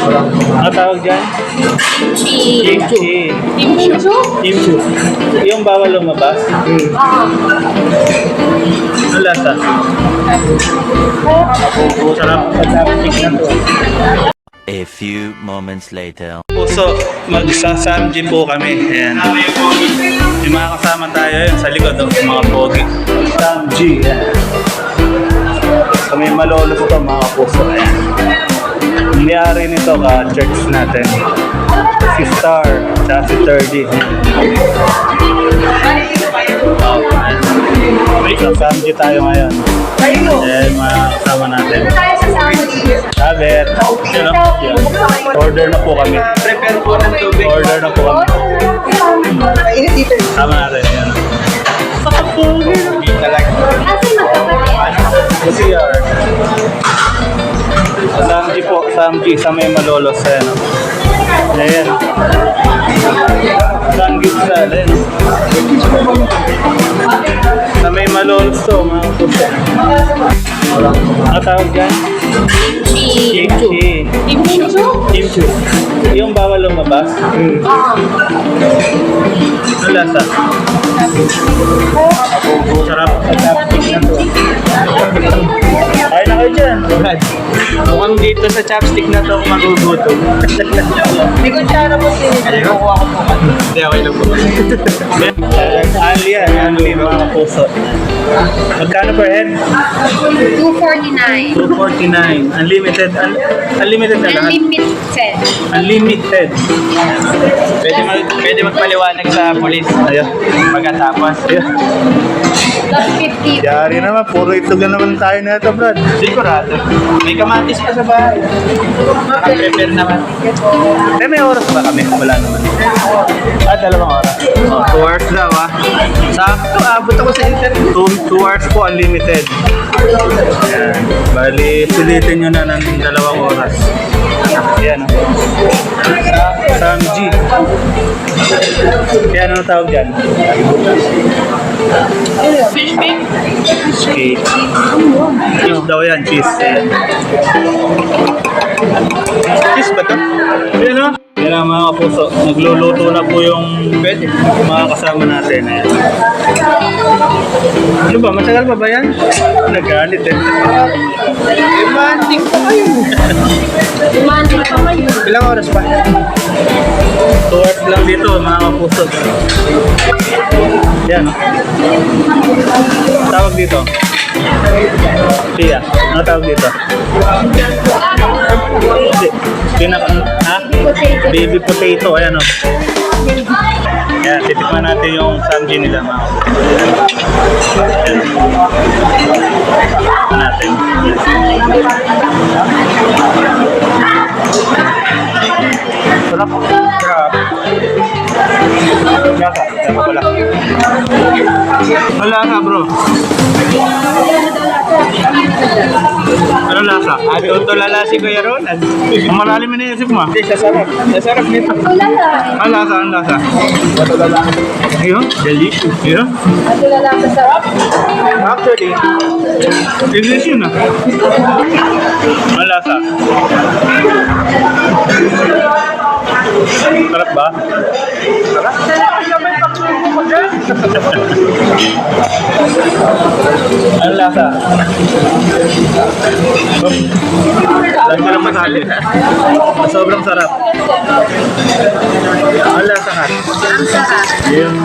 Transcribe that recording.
Ano tawag dyan? Kimchi. Kimchi. Yung bawal lumabas? Ano lasa? Sarap sa chopstick na to. A few moments later. So, magsasamji po kami. Ayan. Yung mga kasama tayo yun sa likod, mga pogi. Samji. Ayan. So, may malolos to mga puso. Ayan. Ang niyari nito ka-church natin. Si Star, tsaka si Turdy. Samji tayo ngayon. Ayan, mga kasama natin. Sabit. You know? Order na po kami. Prepare po ng tubig. Order na po kami. Sama natin. Ayan. Hindi talaga. CR. Samji po. Samji. Sa may malolos. Ayan. Ayan. Samgyeopsal. Ayan. Sa may malolos to. Mga puso. Ano tawag dyan? Kimchi. Kimchi. Yung bawal lumabas? Ano lasa? Sarap sa chopstick na to. Ay na kayo dyan. Mukhang dito sa chopstick na to kung magugutom. May kutsara po siya. Kukuha ko po. Hindi, okay lang po. Ali yan. Ali mga puso. Magkano per head? 249. 249. Unlimited. Unlimited na lahat? Unlimited. Unlimited. Pwede magpaliwanag sa polis. Ayun. Pagkatapos. Ayun. Plus 50. Yari naman. Puro itlog na naman tayo na ito, Brad. Sigurado. May kamatis pa sa bahay. Naka-prepare naman. Eh, may oras ba kami? Wala naman. 2 oras. Oh, 2 hours daw, ah. Sakto, abot ako sa internet. 2 hours po, unlimited. Ayan. Bali, sulitin nyo na ng 2 oras. Ayan, oh. Samji. Ayan, ano tawag dyan? Fish cake. Fish cake. Cheese daw yan, cheese. Ayan. Cheese ba to? Ayan, oh. Ayan ang mga puso. Nagluluto na po yung mga kasama natin. Ayan. Ano ba? Matagal pa ba yan? Nagalit eh. Romantic pa kayo. Demanding pa kayo. Ilang oras pa? 2 hours lang dito, mga kapuso. Yan. Tawag dito. Pia. Ano tawag dito? Ha? Baby potato. Ayan o. Ayan, titikman natin yung samji nila, mga kapuso. Ayan. Titikman natin. Sarap. Sarap. Lasa. Lasa pala. Ano lasa, bro? Ano lasa? Ito lala si Kuya Ronald. Ang malalim na isip mo. Hindi, sasarap. Sasarap nito. Ang lasa, ang lasa. Ayun, delicious. Ayun. Ito lalaki sarap. Actually, Delicious yun ah. Ang lasa. Sarap ba? Ang lasa. Lagi lang masabi. Sobrang sarap. Ang lasa nga. Ang sarap. Yung